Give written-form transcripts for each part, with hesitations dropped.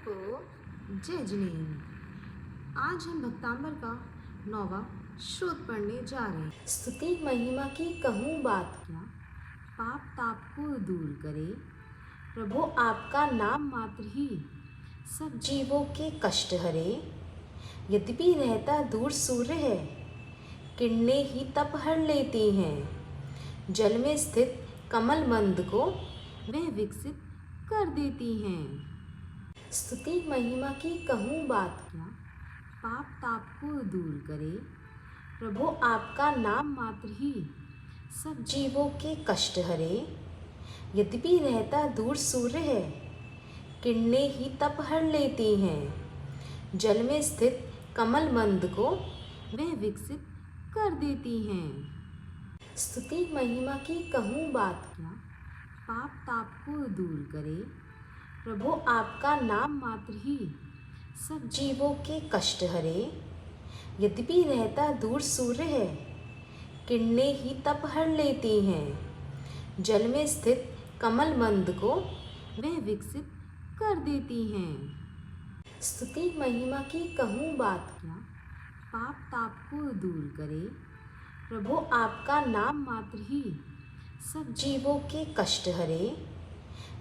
को जय जिनेन्द्र। आज हम भक्तांबर का 9वां श्लोक पढ़ने जा रहे हैं। स्तुति महिमा की कहूँ बात क्या, पाप ताप को दूर करे। प्रभु आपका नाम मात्र ही सब जीवों के कष्ट हरे। यद्यपि रहता दूर सूर्य है, किरणें ही तप हर लेती हैं। जल में स्थित कमल मंद को वह विकसित कर देती हैं। स्तुति महिमा की कहूँ बात क्या, पाप ताप को दूर करे। प्रभु आपका नाम मात्र ही सब जीवों के कष्ट हरे। यद्यपि रहता दूर सूर्य है, किरणें ही तप हर लेती हैं। जल में स्थित कमल मंद को वह विकसित कर देती हैं। स्तुति महिमा की कहूँ बात क्या, पाप ताप को दूर करे। प्रभु आपका नाम मात्र ही सब जीवों के कष्ट हरे। यद्यपि रहता दूर सूर्य है, किरणें ही तप हर लेती हैं। जल में स्थित कमल मंद को वह विकसित कर देती हैं। स्तुति महिमा की कहूँ बात क्या, पाप ताप को दूर करे। प्रभु आपका नाम मात्र ही सब जीवों के कष्ट हरे।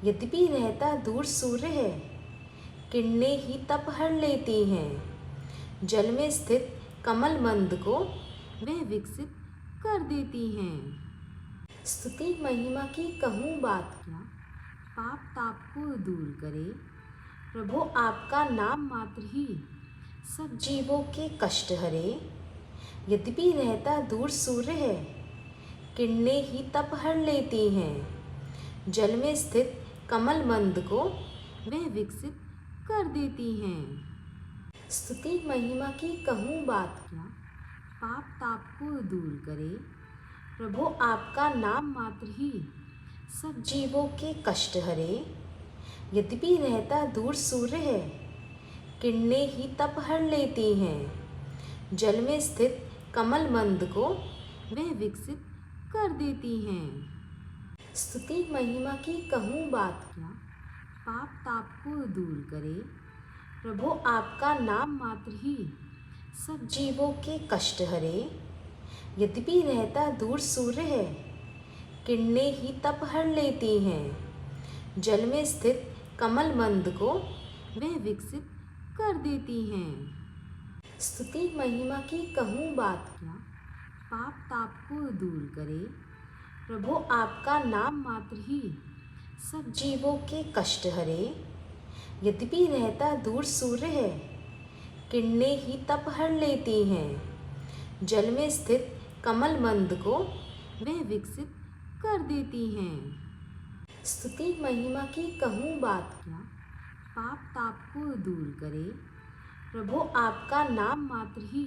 यद्यपि रहता दूर सूर्य है, किरणें ही तप हर लेती हैं। जल में स्थित कमल मंद को वह विकसित कर देती हैं। स्तुति महिमा की कहूँ बात क्या, पाप ताप को दूर करे। प्रभु आपका नाम मात्र ही सब जीवों के कष्ट हरे। यद्यपि रहता दूर सूर्य है, किरणें ही तप हर लेती हैं। जल में स्थित कमल मंद को वह विकसित कर देती हैं। स्तुति महिमा की कहूँ बात क्या, पाप ताप को दूर करे। प्रभु आपका नाम मात्र ही सब जीवों के कष्ट हरे। यद्यपि रहता दूर सूर्य है, किरणें ही तप हर लेती हैं। जल में स्थित कमल मंद को वह विकसित कर देती हैं। स्तुति महिमा की कहूँ बात क्या, पाप ताप को दूर करे। प्रभु आपका नाम मात्र ही सब जीवों के कष्ट हरे। यद्यपि रहता दूर सूर्य है, किरणें ही तप हर लेती हैं। जल में स्थित कमल मंद को वह विकसित कर देती हैं। स्तुति महिमा की कहूँ बात क्या, पाप ताप को दूर करे। प्रभु आपका नाम मात्र ही सब जीवों के कष्ट हरे। यद्यपि रहता दूर सूर्य है, किरणें ही तप हर लेती हैं। जल में स्थित कमल मंद को वह विकसित कर देती हैं। स्तुति महिमा की कहूँ बात क्या, पाप ताप को दूर करे। प्रभु आपका नाम मात्र ही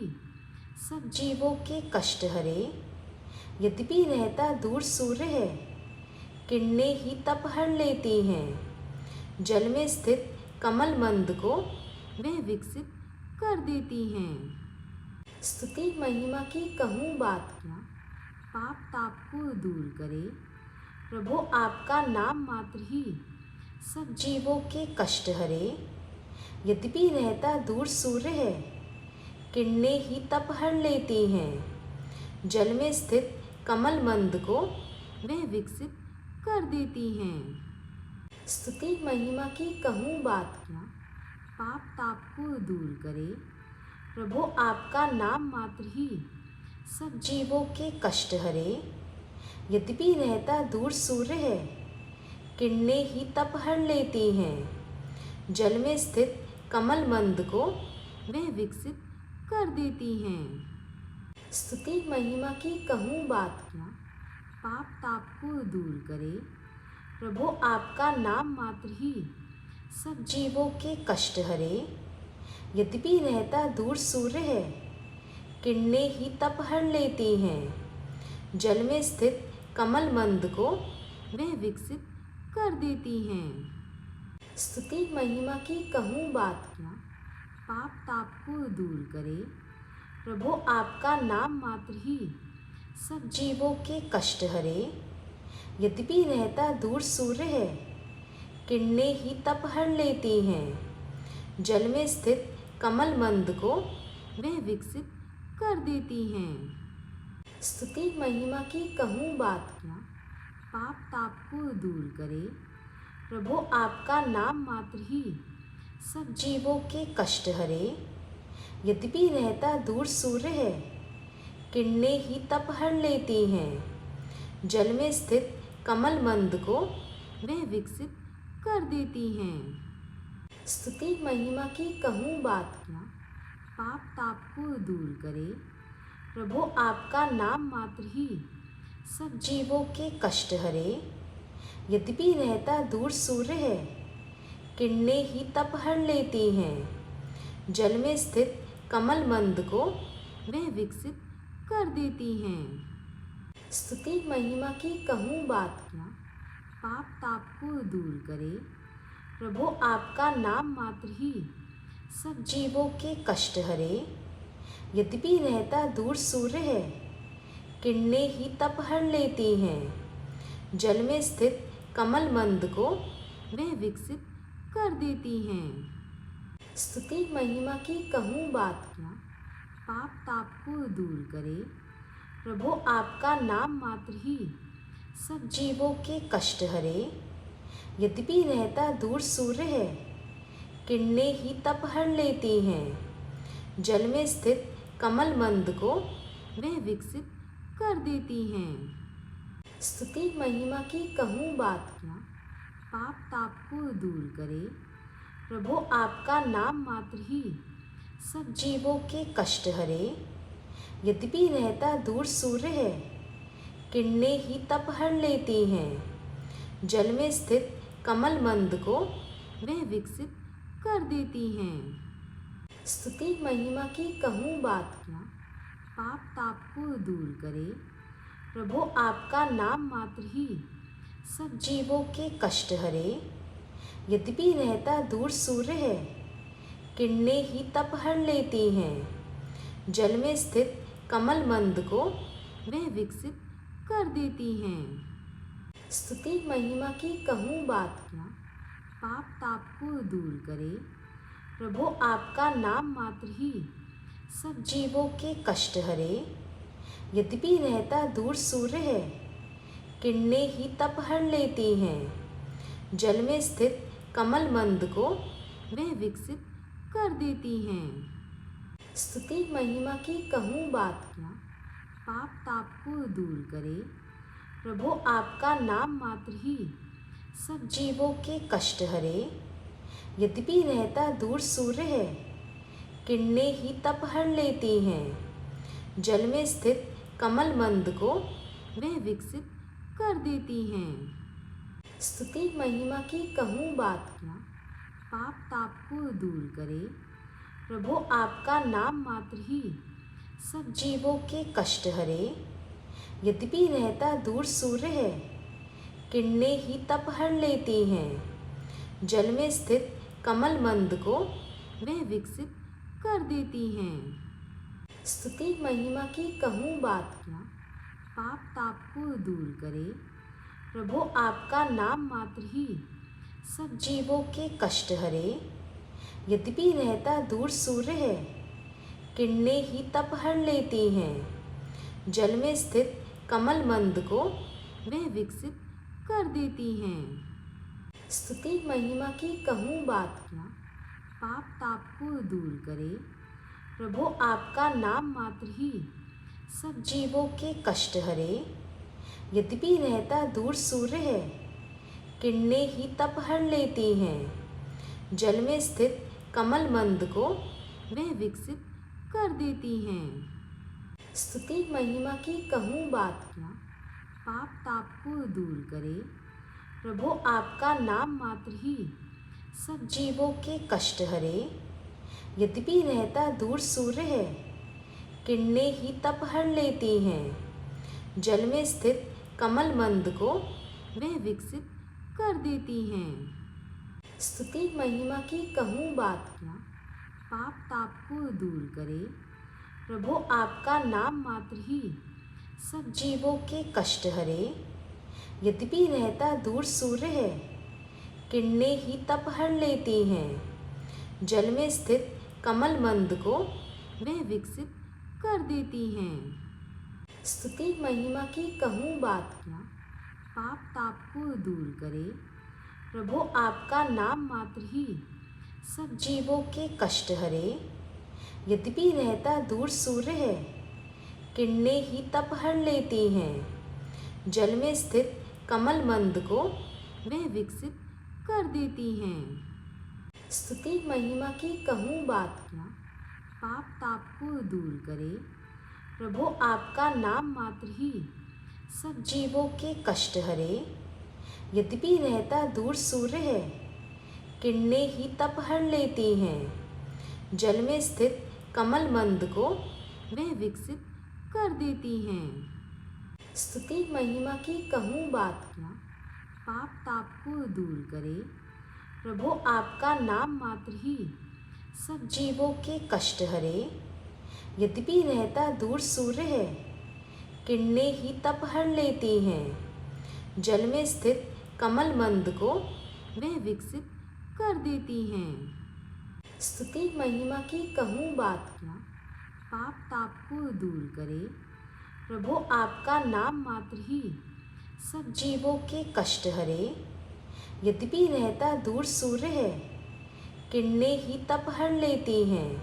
सब जीवों के कष्ट हरे। यद्यपि रहता दूर सूर्य है, किरणें ही तप हर लेती हैं। जल में स्थित कमल मंद को वह विकसित कर देती हैं। स्तुति महिमा की कहूँ बात क्या, पाप ताप को दूर करे। प्रभु आपका नाम मात्र ही सब जीवों के कष्ट हरे। यद्यपि रहता दूर सूर्य है, किरणें ही तप हर लेती हैं। जल में स्थित कमल मंद को वह विकसित कर देती हैं। स्तुति महिमा की कहूँ बात क्या, पाप ताप को दूर करे। प्रभु आपका नाम मात्र ही सब जीवों के कष्ट हरे। यद्यपि रहता दूर सूर्य है, किरणें ही तप हर लेती हैं। जल में स्थित कमल मंद को वह विकसित कर देती हैं। स्तुति महिमा की कहूँ बात क्या, पाप ताप को दूर करे। प्रभु आपका नाम मात्र ही सब जीवों के कष्ट हरे। यद्यपि रहता दूर सूर्य है, किरणें ही तप हर लेती हैं। जल में स्थित कमल मंद को वह विकसित कर देती हैं। स्तुति महिमा की कहूँ बात क्या, पाप ताप को दूर करे। प्रभु आपका नाम मात्र ही सब जीवों के कष्ट हरे। यद्यपि रहता दूर सूर्य है, किरणें ही तप हर लेती हैं। जल में स्थित कमल मंद को वह विकसित कर देती हैं। स्तुति महिमा की कहूँ बात क्या, पाप ताप को दूर करे। प्रभु आपका नाम मात्र ही सब जीवों के कष्ट हरे। यद्यपि रहता दूर सूर्य है, किरणें ही तप हर लेती हैं। जल में स्थित कमल मंद को वह विकसित कर देती हैं। स्तुति महिमा की कहूँ बात क्या, पाप ताप को दूर करे। प्रभु आपका नाम मात्र ही सब जीवों के कष्ट हरे। यद्यपि रहता दूर सूर्य है, किरणें ही तप हर लेती हैं। जल में स्थित कमल मंद को वह विकसित कर देती हैं। स्तुति महिमा की कहूँ बात क्या, पाप ताप को दूर करे। प्रभु आपका नाम मात्र ही सब जीवों के कष्ट हरे। यद्यपि रहता दूर सूर्य है, किरणें ही तप हर लेती हैं। जल में स्थित कमल मंद को वह विकसित कर देती हैं। स्तुति महिमा की कहूँ बात क्या, पाप ताप को दूर करे। प्रभु आपका नाम मात्र ही सब जीवों के कष्ट हरे। यद्यपि रहता दूर सूर्य है, किरणें ही तप हर लेती हैं। जल में स्थित कमल मंद को वह विकसित कर देती हैं। स्तुति महिमा की कहूँ बात क्या, पाप ताप को दूर करे। प्रभु आपका नाम मात्र ही सब जीवों के कष्ट हरे। यद्यपि रहता दूर सूर्य है, किरणें ही तप हर लेती हैं। जल में स्थित कमल मंद को वह विकसित कर देती हैं। स्तुति महिमा की कहूँ बात क्या, पाप ताप को दूर करे। प्रभु आपका नाम मात्र ही सब जीवों के कष्ट हरे। यद्यपि रहता दूर सूर्य है, किरणें ही तप हर लेती हैं। जल में स्थित कमल मंद को वह विकसित कर देती हैं। स्तुति महिमा की कहूँ बात क्या, पाप ताप को दूर करे। प्रभु आपका नाम मात्र ही सब जीवों के कष्ट हरे। यद्यपि रहता दूर सूर्य है, किरणें ही तप हर लेती हैं। जल में स्थित कमल मंद को वह विकसित कर देती हैं। स्तुति महिमा की कहूँ बात क्या, पाप ताप को दूर करे। प्रभु आपका नाम मात्र ही सब जीवों के कष्ट हरे। यद्यपि रहता दूर सूर्य है, किरणें ही तप हर लेती हैं। जल में स्थित कमल मंद को वह विकसित कर देती हैं। स्तुति महिमा की कहूँ बात क्या, पाप ताप को दूर करे। प्रभु आपका नाम मात्र ही सब जीवों के कष्ट हरे। यद्यपि रहता दूर सूर्य है, किरणें ही तप हर लेती हैं। जल में स्थित कमल मंद को वह विकसित कर देती हैं। स्तुति महिमा की कहूँ बात क्या, पाप ताप को दूर करे। प्रभु आपका नाम मात्र ही सब जीवों के कष्ट हरे। यद्यपि रहता दूर सूर्य है, किरणें ही तप हर लेती हैं। जल में स्थित कमल मंद को वह विकसित कर देती हैं। स्तुति महिमा की कहूँ बात क्या, पाप ताप को दूर करे। प्रभु आपका नाम मात्र ही सब जीवों के कष्ट हरे। यद्यपि रहता दूर सूर्य है, किरणें ही तप हर लेती हैं। जल में स्थित कमल मंद को वह विकसित कर देती हैं। स्तुति महिमा की कहूँ बात क्या, पाप ताप को दूर करे। प्रभु आपका नाम मात्र ही सब जीवों के कष्ट हरे। यद्यपि रहता दूर सूर्य है, किरणें ही तप हर लेती हैं। जल में स्थित कमल मंद को वह विकसित कर देती हैं। स्तुति महिमा की कहूँ बात क्या, पाप ताप को दूर करे। प्रभु आपका नाम मात्र ही सब जीवों के कष्ट हरे। यद्यपि रहता दूर सूर्य है, किरणें ही तप हर लेती हैं। जल में स्थित कमल मंद को वह विकसित कर देती हैं। स्तुति महिमा की कहूँ बात क्या, पाप ताप को दूर करे। प्रभु आपका नाम मात्र ही सब जीवों के कष्ट हरे। यद्यपि रहता दूर सूर्य है, किरणें ही तप हर लेती हैं। जल में स्थित कमल मंद को वह विकसित कर देती हैं। स्तुति महिमा की कहूँ बात क्या, पाप ताप को दूर करे। प्रभु आपका नाम मात्र ही सब जीवों के कष्ट हरे। यद्यपि रहता दूर सूर्य है, किरणें ही तप हर लेती हैं। जल में स्थित कमल मंद को वह विकसित कर देती हैं। स्तुति महिमा की कहूँ बात क्या, पाप ताप को दूर करे। प्रभु आपका नाम मात्र ही सब जीवों के कष्ट हरे। यद्यपि रहता दूर सूर्य है, किरणें ही तप हर लेती हैं। जल में स्थित कमल मंद को वह विकसित कर देती हैं। स्तुति महिमा की कहूँ बात क्या, पाप ताप को दूर करे। प्रभु आपका नाम मात्र ही सब जीवों के कष्ट हरे। यद्यपि रहता दूर सूर्य है, किरणें ही तप हर लेती हैं।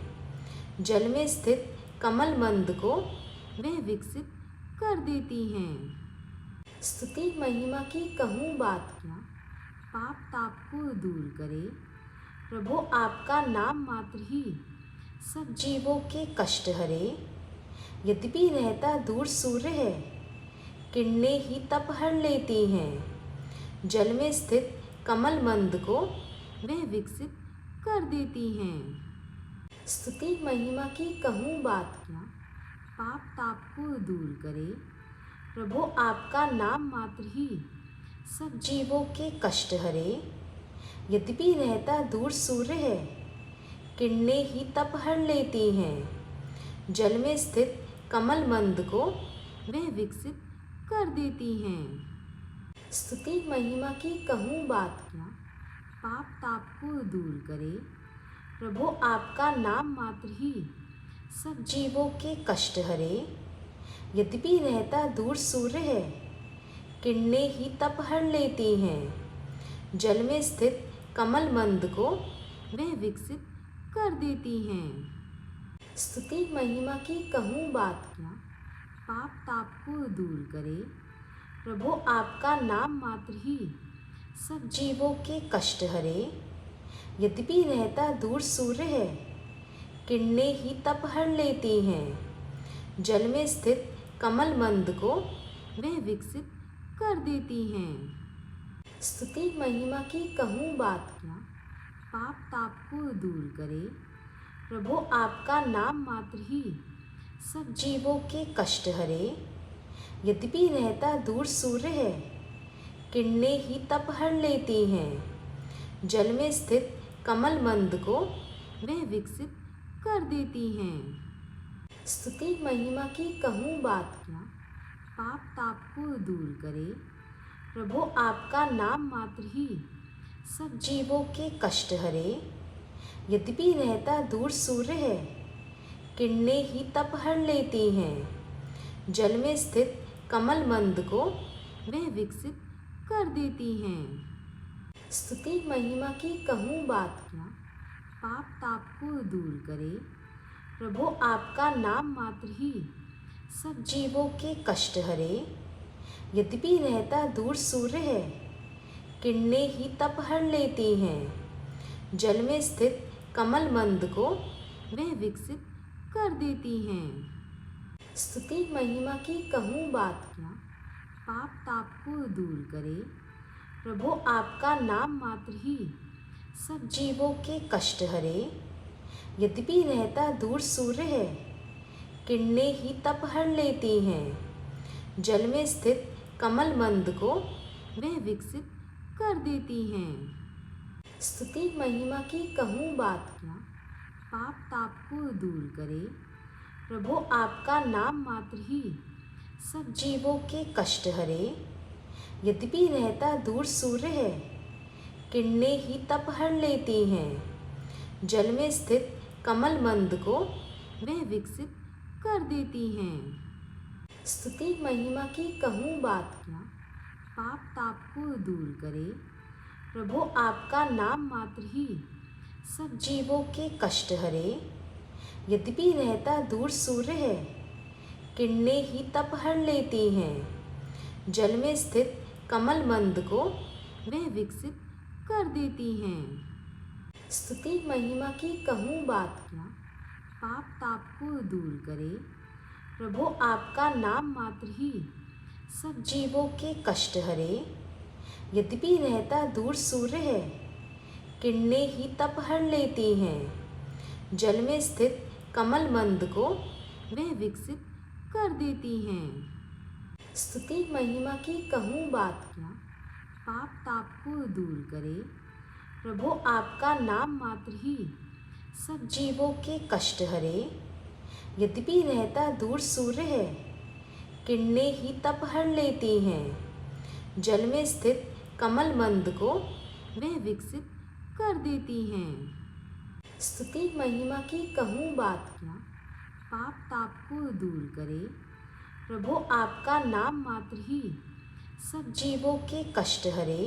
जल में स्थित कमल मंद को वह विकसित कर देती हैं। स्तुति महिमा की कहूँ बात क्या, पाप ताप को दूर करे। प्रभु आपका नाम मात्र ही सब जीवों के कष्ट हरे। यद्यपि रहता दूर सूर्य है, किरणें ही तप हर लेती हैं। जल में स्थित कमल मंद को वह विकसित कर देती हैं। स्तुति महिमा की कहूँ बात क्या, पाप ताप को दूर करे। प्रभु आपका नाम मात्र ही सब जीवों के कष्ट हरे। यद्यपि रहता दूर सूर्य है, किरणें ही तप हर लेती हैं। जल में स्थित कमल मंद को वह विकसित कर देती हैं। स्तुति महिमा की कहूँ बात क्या, पाप ताप को दूर करे। प्रभु आपका नाम मात्र ही सब जीवों के कष्ट हरे। यद्यपि रहता दूर सूर्य है, किरणें ही तप हर लेती हैं। जल में स्थित कमल मंद को वह विकसित कर देती हैं। स्तुति महिमा की कहूँ बात क्या, पाप ताप को दूर करे। प्रभु आपका नाम मात्र ही सब जीवों के कष्ट हरे। यद्यपि रहता दूर सूर्य है, किरणें ही तप हर लेती हैं। जल में स्थित कमल मंद को वह विकसित कर देती हैं। स्तुति महिमा की कहूँ बात क्या, पाप ताप को दूर करे। प्रभु आपका नाम मात्र ही सब जीवों के कष्ट हरे। यद्यपि रहता दूर सूर्य है, किरणें ही तप हर लेती हैं। जल में स्थित कमल मंद को वह विकसित कर देती हैं। स्तुति महिमा की कहूँ बात क्या, पाप ताप को दूर करे। प्रभु आपका नाम मात्र ही सब जीवों के कष्ट हरे। यद्यपि रहता दूर सूर्य है, किरणें ही तप हर लेती हैं। जल में स्थित कमल मंद को वह विकसित कर देती हैं। स्तुति महिमा की कहूँ बात क्या, पाप ताप को दूर करे। प्रभु आपका नाम मात्र ही सब जीवों के कष्ट हरे। यद्यपि रहता दूर सूर्य है, किरणें ही तप हर लेती हैं। जल में स्थित कमल मंद को वह विकसित कर देती हैं। स्तुति महिमा की कहूँ बात क्या, पाप ताप को दूर करे। प्रभु आपका नाम मात्र ही सब जीवों के कष्ट हरे। यद्यपि रहता दूर सूर्य है, किरणें ही तप हर लेती हैं। जल में स्थित कमल मंद को वह विकसित कर देती हैं। स्तुति महिमा की कहूँ बात क्या, पाप ताप को दूर करे। प्रभु आपका नाम मात्र ही सब जीवों के कष्ट हरे। यद्यपि रहता दूर सूर्य है, किरणें ही तप हर लेती हैं। जल में स्थित कमल मंद को वह विकसित कर देती हैं। स्तुति महिमा की कहूँ बात क्या, पाप ताप को दूर करे। प्रभु आपका नाम मात्र ही सब जीवों के कष्ट हरे। यद्यपि रहता दूर सूर्य है, किरणें ही तप हर लेती हैं। जल में स्थित कमल मंद को वह विकसित कर देती हैं। स्तुति महिमा की कहूँ बात क्या, पाप ताप को दूर करे। प्रभु आपका नाम मात्र ही सब जीवों के कष्ट हरे। यद्यपि रहता दूर सूर्य है, किरणें ही तप हर लेती हैं। जल में स्थित कमल मंद को वह विकसित कर देती हैं। स्तुति महिमा की कहूँ बात क्या, पाप ताप को दूर करे। प्रभु आपका नाम मात्र ही सब जीवों के कष्ट हरे। यद्यपि रहता दूर सूर्य है, किरणें ही तप हर लेती हैं। जल में स्थित कमल मंद को वह विकसित कर देती हैं। स्तुति महिमा की कहूँ बात क्या, पाप ताप को दूर करे। प्रभु आपका नाम मात्र ही सब जीवों के कष्ट हरे।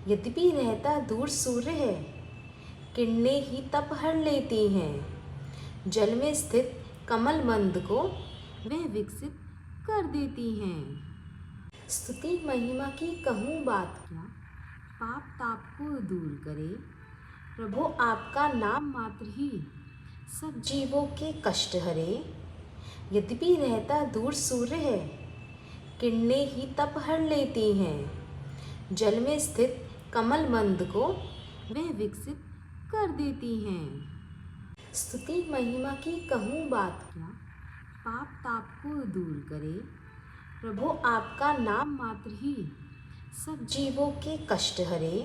यद्यपि रहता दूर सूर्य है, किरणें ही तप हर लेती हैं। जल में स्थित कमल मंद को वह विकसित कर देती हैं। स्तुति महिमा की कहूँ बात क्या, पाप ताप को दूर करे। प्रभु आपका नाम मात्र ही सब जीवों के कष्ट हरे। यद्यपि रहता दूर सूर्य है, किरणें ही तप हर लेती हैं। जल में स्थित कमल मंद को वह विकसित कर देती हैं। स्तुति महिमा की कहूँ बात क्या, पाप ताप को दूर करे। प्रभु आपका नाम मात्र ही सब जीवों के कष्ट हरे।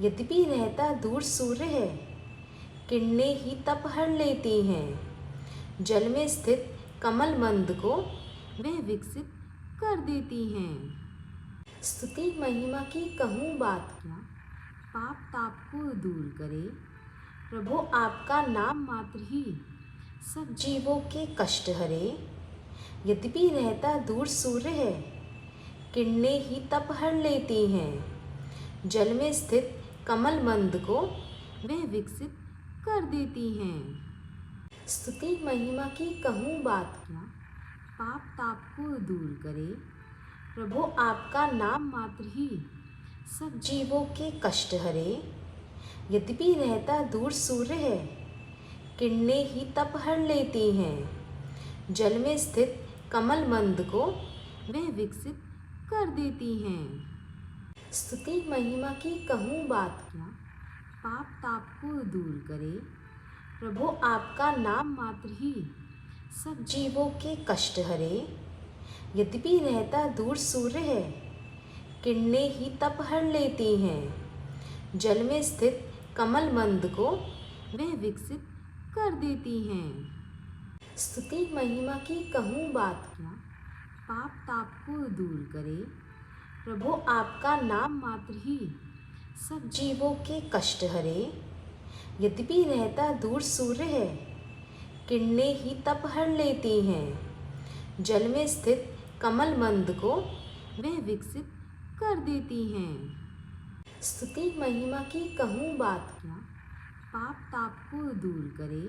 यद्यपि रहता दूर सूर्य है, किरणें ही तप हर लेती हैं। जल में स्थित कमल मंद को वह विकसित कर देती हैं। स्तुति महिमा की कहूँ बात क्या, पाप ताप को दूर करे। प्रभु आपका नाम मात्र ही सब जीवों के कष्ट हरे। यद्यपि रहता दूर सूर्य है, किरणें ही तप हर लेती हैं। जल में स्थित कमल मंद को वह विकसित कर देती हैं। स्तुति महिमा की कहूँ बात क्या, पाप ताप को दूर करे। प्रभु आपका नाम मात्र ही सब जीवों के कष्ट हरे। यद्यपि रहता दूर सूर्य है, किरणें ही तप हर लेती हैं। जल में स्थित कमल मंद को वह विकसित कर देती हैं। स्तुति महिमा की कहूँ बात क्या, पाप ताप को दूर करे। प्रभु आपका नाम मात्र ही सब जीवों के कष्ट हरे। यद्यपि रहता दूर सूर्य है, किरणें ही तप हर लेती हैं। जल में स्थित कमल मंद को वह विकसित कर देती हैं। स्तुति महिमा की कहूँ बात क्या, पाप ताप को दूर करे। प्रभु आपका नाम मात्र ही सब जीवों के कष्ट हरे। यद्यपि रहता दूर सूर्य है, किरणें ही तप हर लेती हैं। जल में स्थित कमल मंद को वह विकसित कर देती हैं। स्तुति महिमा की कहूँ बात क्या, पाप ताप को दूर करे।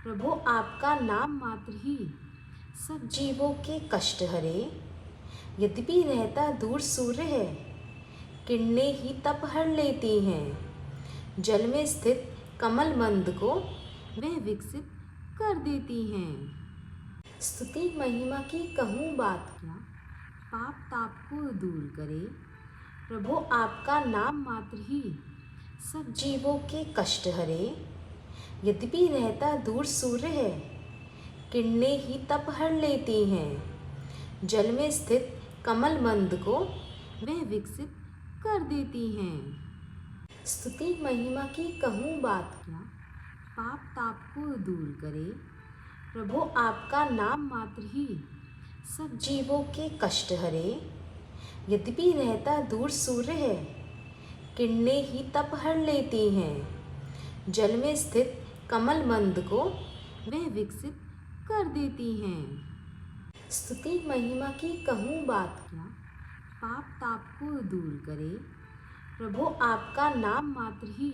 प्रभु आपका नाम मात्र ही सब जीवों के कष्ट हरे। यद्यपि रहता दूर सूर्य है, किरणें ही तप हर लेती हैं। जल में स्थित कमल मंद को वह विकसित कर देती हैं। स्तुति महिमा की कहूँ बात क्या, पाप ताप को दूर करे। प्रभु आपका नाम मात्र ही सब जीवों के कष्ट हरे। यद्यपि रहता दूर सूर्य है, किरणें ही तप हर लेती हैं। जल में स्थित कमल मंद को वह विकसित कर देती हैं। स्तुति महिमा की कहूँ बात क्या, पाप ताप को दूर करे। प्रभु आपका नाम मात्र ही सब जीवों के कष्ट हरे। यद्यपि रहता दूर सूर्य है, किरणें ही तप हर लेती हैं। जल में स्थित कमल मंद को वह विकसित कर देती हैं। स्तुति महिमा की कहूँ बात क्या, पाप ताप को दूर करे। प्रभु आपका नाम मात्र ही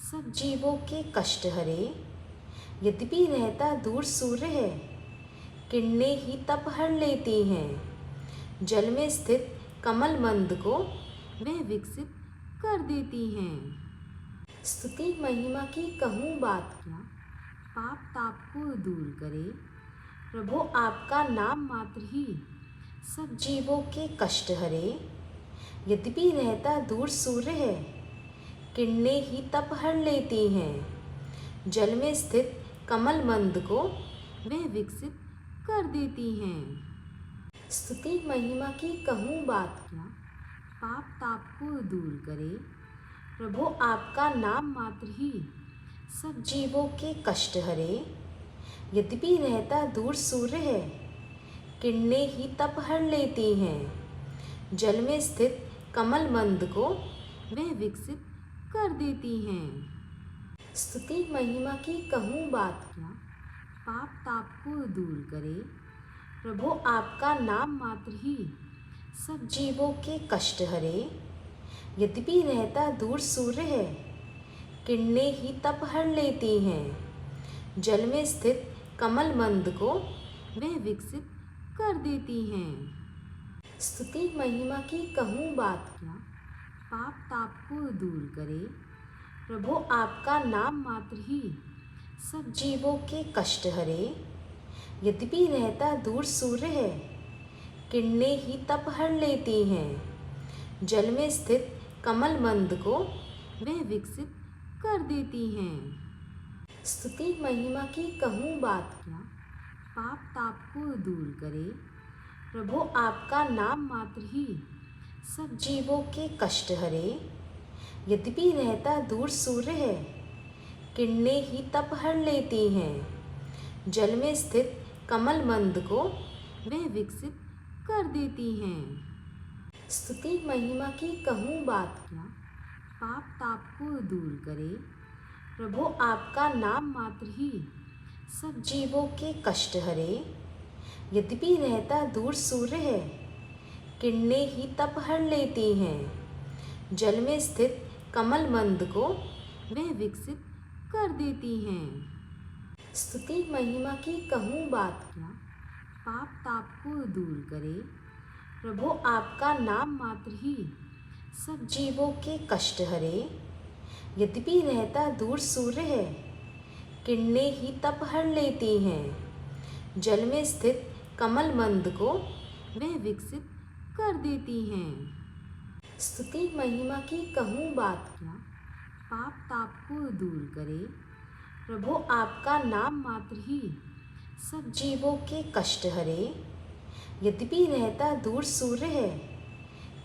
सब जीवों के कष्ट हरे। यद्यपि रहता दूर सूर्य है, किरणें ही तप हर लेती हैं। जल में स्थित कमल मंद को वह विकसित कर देती हैं। स्तुति महिमा की कहूँ बात क्या, पाप ताप को दूर करे। प्रभु आपका नाम मात्र ही सब जीवों के कष्ट हरे। यद्यपि रहता दूर सूर्य है, किरणें ही तप हर लेती हैं। जल में स्थित कमल मंद को वह विकसित कर देती हैं। स्तुति महिमा की कहूँ बात क्या, पाप ताप को दूर करे। प्रभु आपका नाम मात्र ही सब जीवों के कष्ट हरे। यद्यपि रहता दूर सूर्य है, किरणें ही तप हर लेती हैं। जल में स्थित कमल मंद को वह विकसित कर देती हैं। स्तुति महिमा की कहूँ बात क्या, पाप ताप को दूर करे। प्रभु आपका नाम मात्र ही सब जीवों के कष्ट हरे। यद्यपि रहता दूर सूर्य है, किरणें ही तप हर लेती हैं। जल में स्थित कमल मंद को वह विकसित कर देती हैं। स्तुति महिमा की कहूँ बात क्या, पाप ताप को दूर करे। प्रभु आपका नाम मात्र ही सब जीवों के कष्ट हरे। यद्यपि रहता दूर सूर्य है, किरणें ही तप हर लेती हैं। जल में स्थित कमल मंद को वह विकसित कर देती हैं। स्तुति महिमा की कहूँ बात क्या, पाप ताप को दूर करे। प्रभु आपका नाम मात्र ही सब जीवों के कष्ट हरे। यद्यपि रहता दूर सूर्य है, किरणें ही तप हर लेती हैं। जल में स्थित कमल मंद को वह विकसित कर देती हैं। स्तुति महिमा की कहूँ बात क्या, पाप ताप को दूर करे। प्रभु आपका नाम मात्र ही सब जीवों के कष्ट हरे। यद्यपि रहता दूर सूर्य है, किरणें ही तप हर लेती हैं। जल में स्थित कमल मंद को वह विकसित कर देती हैं। स्तुति महिमा की कहूँ बात क्या, पाप ताप को दूर करे। प्रभु आपका नाम मात्र ही सब जीवों के कष्ट हरे। यद्यपि रहता दूर सूर्य है, किरणें ही तप हर लेती हैं। जल में स्थित कमल मंद को वह विकसित कर देती हैं। स्तुति महिमा की कहूँ बात क्या, पाप ताप को दूर करे। प्रभु आपका नाम मात्र ही सब जीवों के कष्ट हरे। यद्यपि रहता दूर सूर्य है,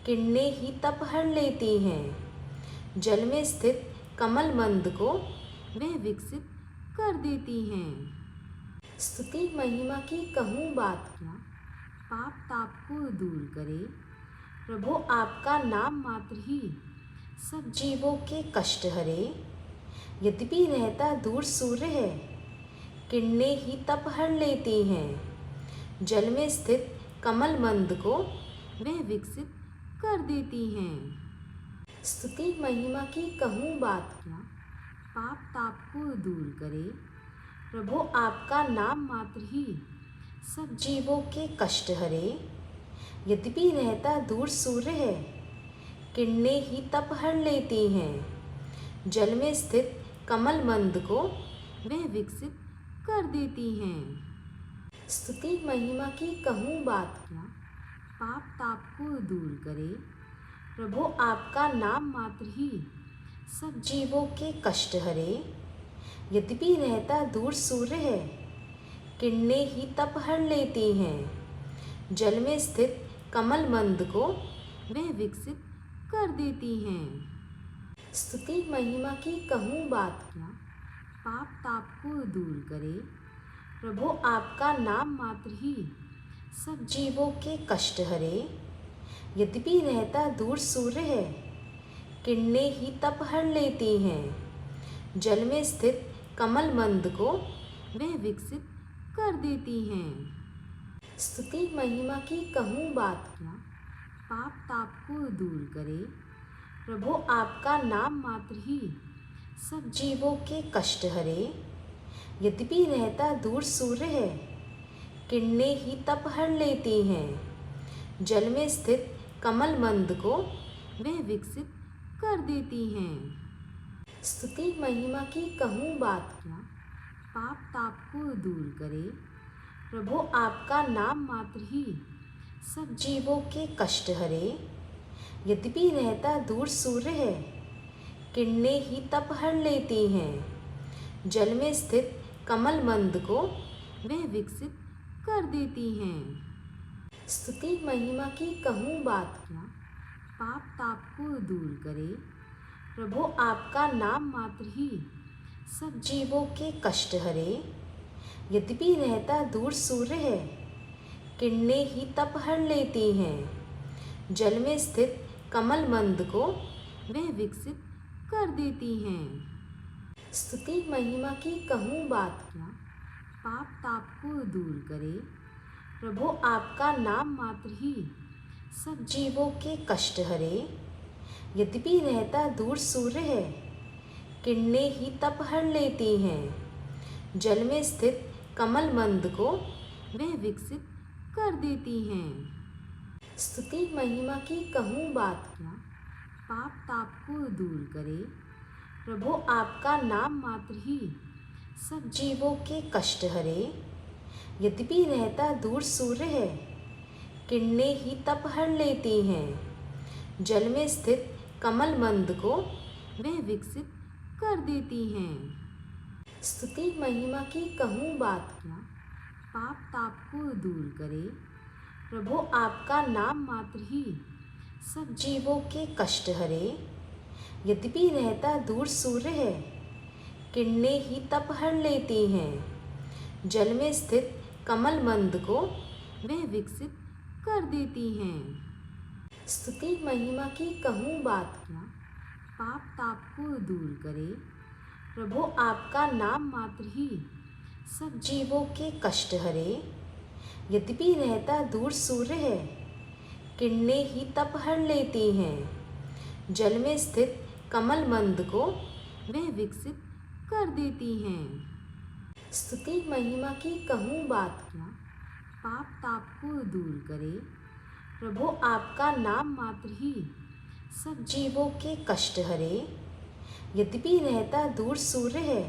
किरणें ही तप हर लेती हैं। जल में स्थित कमल मंद को वह विकसित कर देती हैं। स्तुति महिमा की कहूँ बात क्या, पाप ताप को दूर करे। प्रभु आपका नाम मात्र ही सब जीवों के कष्ट हरे। यद्यपि रहता दूर सूर्य है, किरणें ही तप हर लेती हैं। जल में स्थित कमल मंद को वह विकसित कर देती हैं। स्तुति महिमा की कहूँ बात क्या, पाप ताप को दूर करे। प्रभु आपका नाम मात्र ही सब जीवों के कष्ट हरे। यद्यपि रहता दूर सूर्य है, किरणें ही तप हर लेती हैं। जल में स्थित कमल मंद को वह विकसित कर देती हैं। स्तुति महिमा की कहूँ बात क्या, पाप ताप को दूर करे। प्रभु आपका नाम मात्र ही सब जीवों के कष्ट हरे। यद्यपि रहता दूर सूर्य है, किरणें ही तप हर लेती हैं। जल में स्थित कमल मंद को वह विकसित कर देती हैं। स्तुति महिमा की कहूँ बात क्या, पाप ताप को दूर करे। प्रभु आपका नाम मात्र ही सब जीवों के कष्ट हरे। यद्यपि रहता दूर सूर्य है, किरणें ही तप हर लेती हैं। जल में स्थित कमल मंद को वह विकसित कर देती हैं। स्तुति महिमा की कहूँ बात क्या, पाप ताप को दूर करे। प्रभु आपका नाम मात्र ही सब जीवों के कष्ट हरे। यद्यपि रहता दूर सूर्य है, किरणें ही तप हर लेती हैं। जल में स्थित कमल मंद को वह विकसित कर देती हैं। स्तुति महिमा की कहूँ बात क्या, पाप ताप को दूर करे। प्रभु आपका नाम मात्र ही सब जीवों के कष्ट हरे। यद्यपि रहता दूर सूर्य है, किरणें ही तप हर लेती हैं। जल में स्थित कमल मंद को वह विकसित कर देती हैं। स्तुति महिमा की कहूँ बात क्या, पाप ताप को दूर करे। प्रभु आपका नाम मात्र ही सब जीवों के कष्ट हरे। यद्यपि रहता दूर सूर्य है, किरणें ही तप हर लेती हैं। जल में स्थित कमल मंद को वह विकसित कर देती हैं। स्तुति महिमा की कहूँ बात क्या, पाप ताप को दूर करे। प्रभु आपका नाम मात्र ही सब जीवों के कष्ट हरे। यद्यपि रहता दूर सूर्य है, किरणें ही तप हर लेती हैं। जल में स्थित कमल मंद को वह विकसित कर देती हैं। स्तुति महिमा की कहूँ बात क्या, पाप ताप को दूर करे। प्रभु आपका नाम मात्र ही सब जीवों के कष्ट हरे। यद्यपि रहता दूर सूर्य है, किरणें ही तप हर लेती हैं। जल में स्थित कमल मंद को वह विकसित कर देती हैं। स्तुति महिमा की कहूँ बात क्या, पाप ताप को दूर करे। प्रभु आपका नाम मात्र ही सब जीवों के कष्ट हरे। यद्यपि रहता दूर सूर्य है, किरणें ही तप हर लेती हैं। जल में स्थित कमल मंद को वह विकसित कर देती हैं। स्तुति महिमा की कहूँ बात क्या, पाप ताप को दूर करे। प्रभु आपका नाम मात्र ही सब जीवों के कष्ट हरे। यद्यपि रहता दूर सूर्य है, किरणें ही तप हर लेती हैं। जल में स्थित कमल मंद को वह विकसित कर देती हैं। स्तुति महिमा की कहूँ बात क्या, पाप ताप को दूर करे। प्रभु आपका नाम मात्र ही सब जीवों के कष्ट हरे। यद्यपि रहता दूर सूर्य है,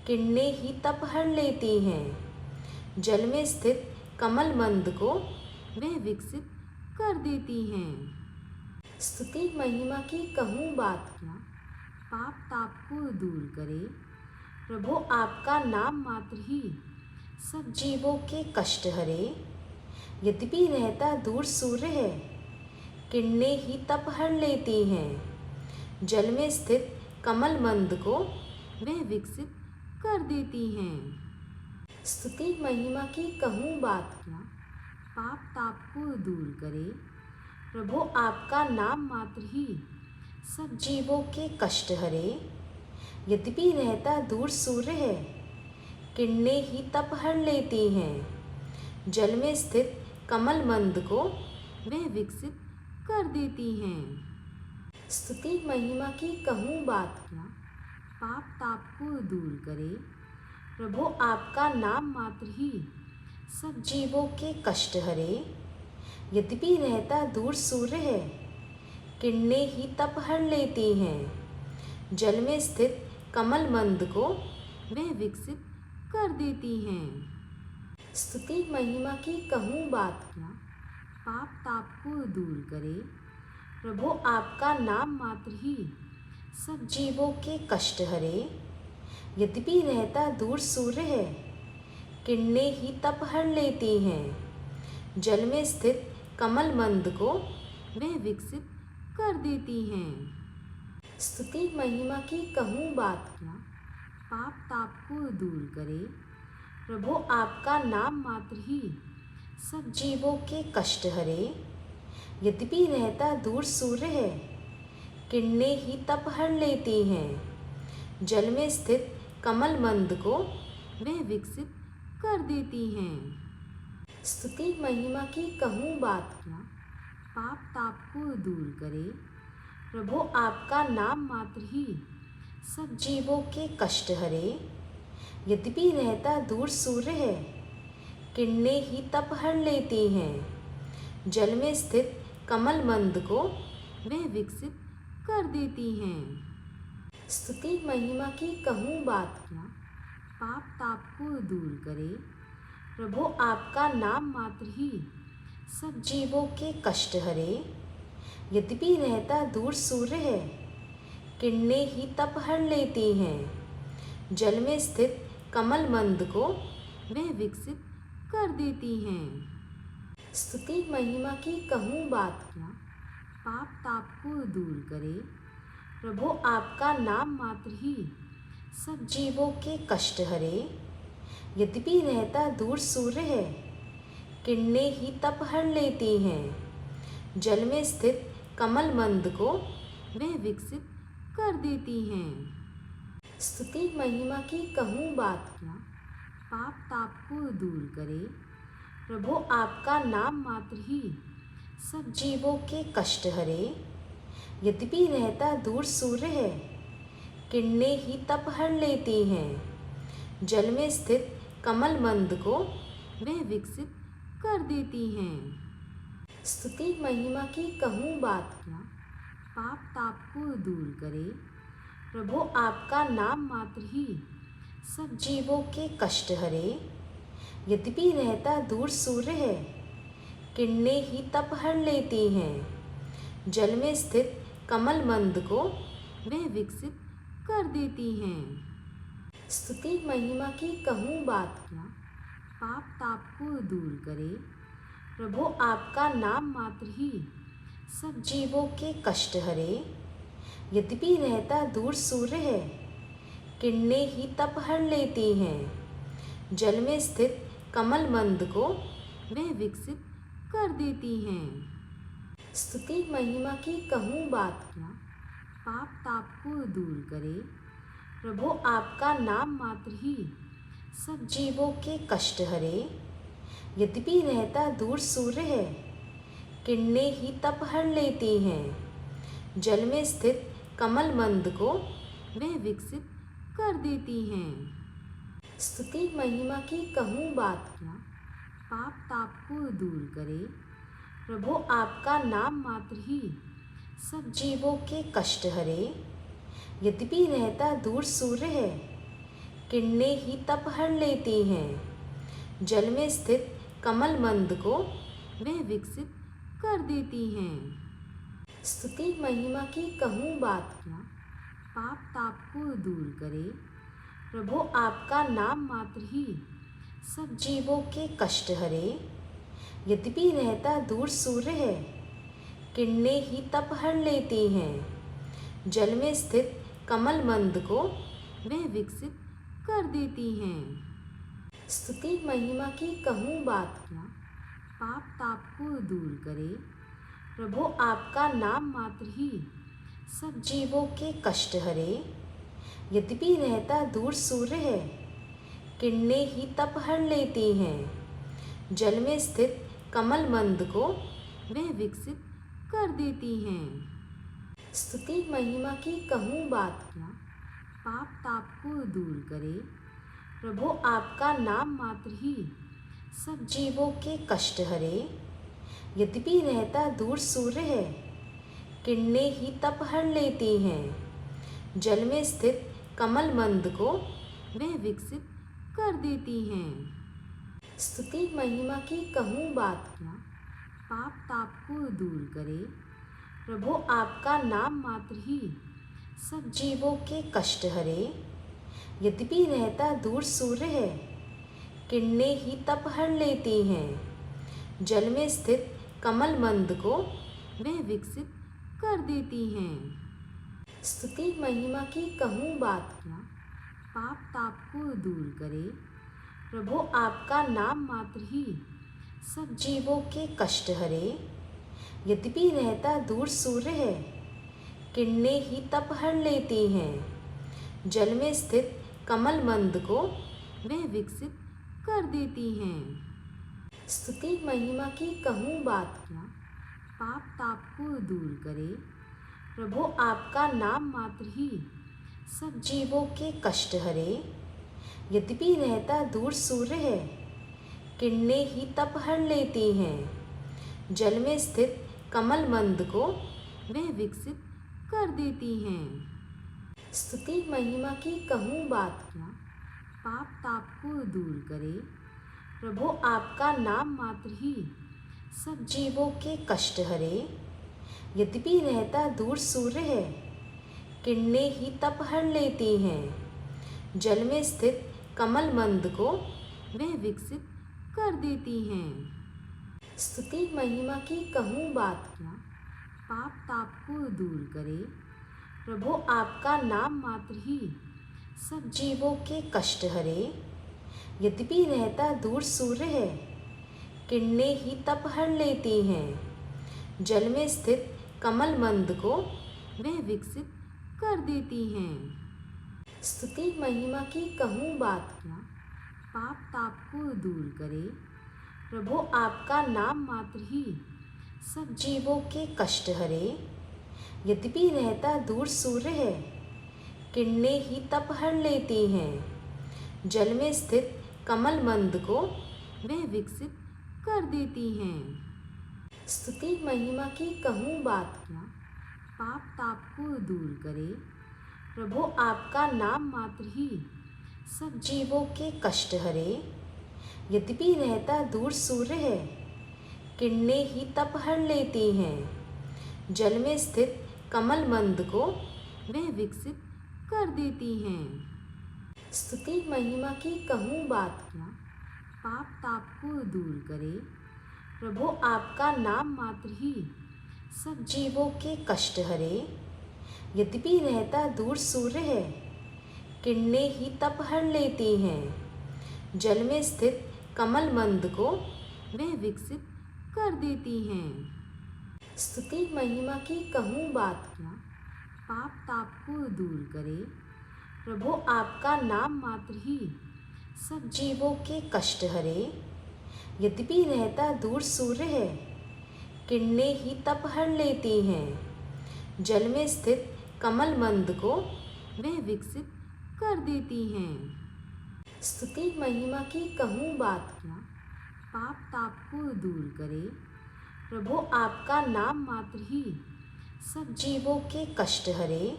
किरणें ही तप हर लेती हैं। जल में स्थित कमल मंद को वह विकसित कर देती हैं। स्तुति महिमा की कहूँ बात क्या, पाप ताप को दूर करे। प्रभु आपका नाम मात्र ही सब जीवों के कष्ट हरे। यद्यपि रहता दूर सूर्य है, किरणें ही तप हर लेती हैं। जल में स्थित कमल मंद को वह विकसित कर देती हैं। स्तुति महिमा की कहूँ बात क्या, पाप ताप को दूर करे। प्रभु आपका नाम मात्र ही सब जीवों के कष्ट हरे। यद्यपि रहता दूर सूर्य है, किरणें ही तप हर लेती हैं। जल में स्थित कमल मंद को वह विकसित कर देती हैं। स्तुति महिमा की कहूँ बात क्या, पाप ताप को दूर करे। प्रभु आपका नाम मात्र ही सब जीवों के कष्ट हरे। यद्यपि रहता दूर सूर्य है, किरणें ही तप हर लेती हैं। जल में स्थित कमल मंद को वह विकसित कर देती हैं। स्तुति महिमा की कहूँ बात क्या, पाप ताप को दूर करे। प्रभु आपका नाम मात्र ही सब जीवों के कष्ट हरे। यद्यपि रहता दूर सूर्य है, किरणें ही तप हर लेती हैं। जल में स्थित कमल मंद को वह विकसित कर देती हैं। स्तुति महिमा की कहूँ बात क्या, पाप ताप को दूर करे। प्रभु आपका नाम मात्र ही सब जीवों के कष्ट हरे। यद्यपि रहता दूर सूर्य है, किरणें ही तप हर लेती हैं। जल में स्थित कमल मंद को वह विकसित कर देती हैं। स्तुति महिमा की कहूँ बात क्या, पाप ताप को दूर करे। प्रभु आपका नाम मात्र ही सब जीवों के कष्ट हरे। यद्यपि रहता दूर सूर्य है, किरणें ही तप हर लेती हैं। जल में स्थित कमल मंद को वह विकसित कर देती हैं। स्तुति महिमा की कहूँ बात क्या, पाप ताप को दूर करे। प्रभु आपका नाम मात्र ही सब जीवों के कष्ट हरे। यद्यपि रहता दूर सूर्य है, किरणें ही तप हर लेती हैं। जल में स्थित कमल मंद को वह विकसित कर देती हैं। स्तुति महिमा की कहूँ बात क्या, पाप ताप को दूर करे। प्रभु आपका नाम मात्र ही सब जीवों के कष्ट हरे। यद्यपि रहता दूर सूर्य है, किरणें ही तप हर लेती हैं। जल में स्थित कमल मंद को वह विकसित कर देती हैं। स्तुति महिमा की कहूँ बात क्या, पाप ताप को दूर करे। प्रभु आपका नाम मात्र ही सब जीवों के कष्ट हरे। यद्यपि रहता दूर सूर्य है, किरणें ही तप हर लेती हैं। जल में स्थित कमल मंद को वह विकसित कर देती हैं। स्तुति महिमा की कहूँ बात क्या, पाप ताप को दूर करे। प्रभु आपका नाम मात्र ही सब जीवों के कष्ट हरे। यद्यपि रहता दूर सूर्य है, किरणें ही तप हर लेती हैं। जल में स्थित कमल मंद को वह विकसित कर देती हैं। स्तुति महिमा की कहूँ बात क्या, पाप ताप को दूर करे। प्रभु आपका नाम मात्र ही सब जीवों के कष्ट हरे। यद्यपि रहता दूर सूर्य है, किरणें ही तप हर लेती हैं। जल में स्थित कमल मंद को वह विकसित कर देती हैं। स्तुति महिमा की कहूँ बात क्या, पाप ताप को दूर करे। प्रभु आपका नाम मात्र ही सब जीवों के कष्ट हरे। यद्यपि रहता दूर सूर्य है, किरणें ही तप हर लेती हैं। जल में स्थित कमल मंद को वह विकसित कर देती हैं। स्तुति महिमा की कहूँ बात क्या, पाप ताप को दूर करे। प्रभु आपका नाम मात्र ही सब जीवों के कष्ट हरे। यद्यपि रहता दूर सूर्य है, किरणें ही तप हर लेती हैं। जल में स्थित कमल मंद को वह विकसित कर देती हैं। स्तुति महिमा की कहूँ बात क्या, पाप ताप को दूर करे। प्रभु आपका नाम मात्र ही सब जीवों के कष्ट हरे। यद्यपि रहता दूर सूर्य है, किरणें ही तप हर लेती हैं। जल में स्थित कमल मंद को वह विकसित कर देती हैं। स्तुति महिमा की कहूँ बात क्या, पाप ताप को दूर करे। प्रभु आपका नाम मात्र ही सब जीवों के कष्ट हरे। यद्यपि रहता दूर सूर्य है, किरणें ही तप हर लेती हैं। जल में स्थित कमल मंद को वह विकसित कर देती हैं। स्तुति महिमा की कहूँ बात क्या, पाप ताप को दूर करे। प्रभु आपका नाम मात्र ही सब जीवों के कष्ट हरे। यद्यपि रहता दूर सूर्य है, किरणें ही तप हर लेती हैं। जल में स्थित कमल मंद को वह विकसित कर देती हैं। स्तुति महिमा की कहूँ बात क्या, पाप ताप को दूर करे। प्रभु आपका नाम मात्र ही सब जीवों के कष्ट हरे। यद्यपि रहता दूर सूर्य है, किरणें ही तप हर लेती हैं। जल में स्थित कमल मंद को वह विकसित कर देती हैं। स्तुति महिमा की कहूँ बात क्या, पाप ताप को दूर करे। प्रभु आपका नाम मात्र ही सब जीवों के कष्ट हरे। यद्यपि रहता दूर सूर्य है, किरणें ही तप हर लेती हैं। जल में स्थित कमल मंद को वह विकसित कर देती हैं। स्तुति महिमा की कहूँ बात क्या, पाप ताप को दूर करे। प्रभु आपका नाम मात्र ही सब जीवों के कष्ट हरे। यद्यपि रहता दूर सूर्य है, किरणें ही तप हर लेती हैं। जल में स्थित कमल मंद को वह विकसित कर देती हैं। स्तुति महिमा की कहूँ बात क्या, पाप ताप को दूर करे। प्रभु आपका नाम मात्र ही सब जीवों के कष्ट हरे। यद्यपि रहता दूर सूर्य है, किरणें ही तप हर लेती हैं। जल में स्थित कमल मंद को वह विकसित कर देती हैं। स्तुति महिमा की कहूँ बात क्या, पाप ताप को दूर करे। प्रभु आपका नाम मात्र ही सब जीवों के कष्ट हरे। यद्यपि रहता दूर सूर्य है, किरणें ही तप हर लेती हैं। जल में स्थित कमल मंद को वह विकसित कर देती हैं। स्तुति महिमा की कहूँ बात क्या, पाप ताप को दूर करे। प्रभु आपका नाम मात्र ही सब जीवों के कष्ट हरे। यद्यपि रहता दूर सूर्य है, किरणें ही तप हर लेती हैं। जल में स्थित कमल मंद को वह विकसित कर देती हैं। स्तुति महिमा की कहूँ बात क्या, पाप ताप को दूर करे। प्रभु आपका नाम मात्र ही सब जीवों के कष्ट हरे। यद्यपि रहता दूर सूर्य है, किरणें ही तप हर लेती हैं। जल में स्थित कमल मंद को वह विकसित कर देती हैं। स्तुति महिमा की कहूँ बात क्या, पाप ताप को दूर करे। प्रभु आपका नाम मात्र ही सब जीवों के कष्ट हरे। यद्यपि रहता दूर सूर्य है, किरणें ही तप हर लेती हैं। जल में स्थित कमल मंद को वह विकसित कर देती हैं। स्तुति महिमा की कहूँ बात क्या, पाप ताप को दूर करे। प्रभु आपका नाम मात्र ही सब जीवों के कष्ट हरे। यद्यपि रहता दूर सूर्य है, किरणें ही तप हर लेती हैं। जल में स्थित कमल मंद को वह विकसित कर देती हैं। स्तुति महिमा की कहूँ बात क्या, पाप ताप को दूर करे। प्रभु आपका नाम मात्र ही सब जीवों के कष्ट हरे।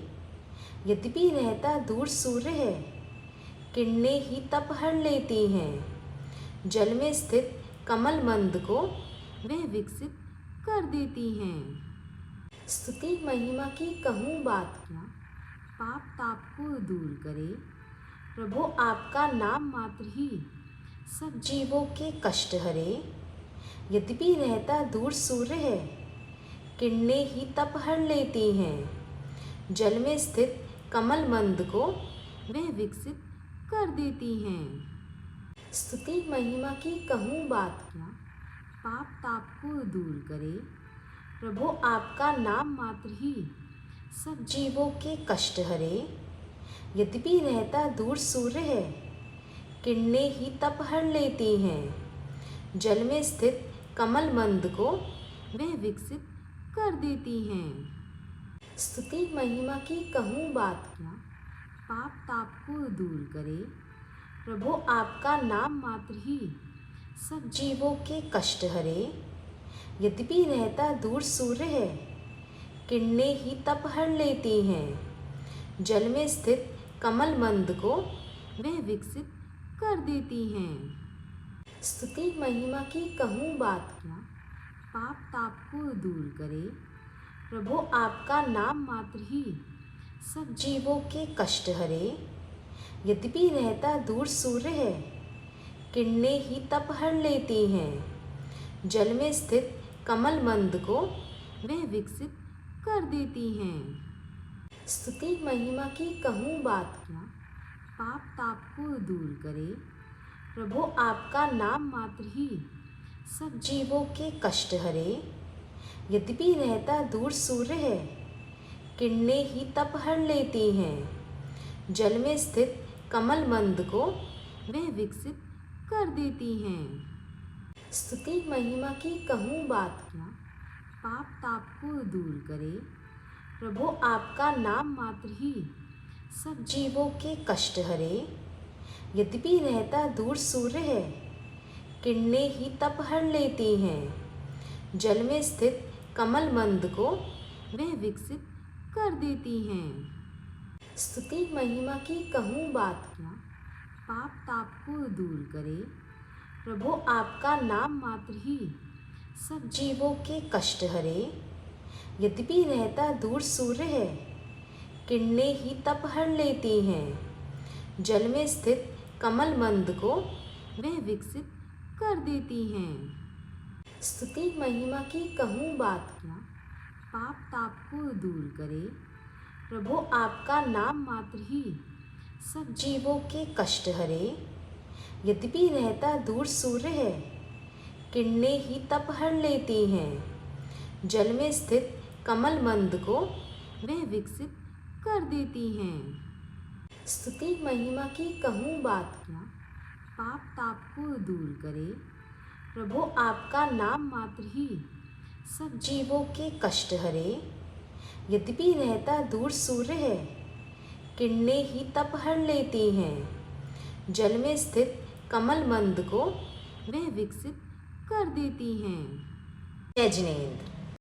यद्यपि रहता दूर सूर्य है, किरणें ही तप हर लेती हैं। जल में स्थित कमल मंद को वह विकसित कर देती हैं। स्तुति महिमा की कहूँ बात क्या, पाप ताप को दूर करे। प्रभु आपका नाम मात्र ही सब जीवों के कष्ट हरे। यद्यपि रहता दूर सूर्य है, किरणें ही तप हर लेती हैं। जल में स्थित कमल मंद को वह विकसित कर देती हैं। स्तुति महिमा की कहूँ बात क्या, पाप ताप को दूर करे। प्रभु आपका नाम मात्र ही सब जीवों के कष्ट हरे। यद्यपि रहता दूर सूर्य है, किरणें ही तप हर लेती हैं। जल में स्थित कमल मंद को वह विकसित कर देती हैं। स्तुति महिमा की कहूँ बात क्या, पाप ताप को दूर करे। प्रभु आपका नाम मात्र ही सब जीवों के कष्ट हरे। यद्यपि रहता दूर सूर्य है, किरणें ही तप हर लेती हैं। जल में स्थित कमल मंद को वह विकसित कर देती हैं। स्तुति महिमा की कहूँ बात क्या, पाप ताप को दूर करे। प्रभु आपका नाम मात्र ही सब जीवों के कष्ट हरे। यद्यपि रहता दूर सूर्य है, किरणें ही तप हर लेती हैं। जल में स्थित कमल मंद को वह विकसित कर देती हैं। स्तुति महिमा की कहूँ बात क्या, पाप ताप को दूर करे। प्रभु आपका नाम मात्र ही सब जीवों के कष्ट हरे। यद्यपि रहता दूर सूर्य है, किरणें ही तप हर लेती हैं। जल में स्थित कमल मंद को वह विकसित कर देती हैं। स्तुति महिमा की कहूँ बात क्या, पाप ताप को दूर करे। प्रभु आपका नाम मात्र ही सब जीवों के कष्ट हरे। यद्यपि रहता दूर सूर्य है, किरणें ही तप हर लेती हैं। जल में स्थित कमल मंद को वह विकसित कर देती हैं। स्तुति महिमा की कहूँ बात क्या, पाप ताप को दूर करे। प्रभु आपका नाम मात्र ही सब जीवों के कष्ट हरे। यद्यपि रहता दूर सूर्य है, किरणें ही तप हर लेती हैं। जल में स्थित कमल मंद को वह विकसित कर देती हैं। स्तुति महिमा की कहूँ बात क्या, पाप ताप को दूर करे। प्रभु आपका नाम मात्र ही सब जीवों के कष्ट हरे। यद्यपि रहता दूर सूर्य है, किरणें ही तप हर लेती हैं। जल में स्थित कमल मंद को वह विकसित कर देती हैं। स्तुति महिमा की कहूँ बात क्या, पाप ताप को दूर करे। प्रभु आपका नाम मात्र ही सब जीवों के कष्ट हरे। यद्यपि रहता दूर सूर्य है, किरणें ही तप हर लेती हैं। जल में स्थित कमल मंद को वह विकसित कर देती हैं। जय जिनेंद्र।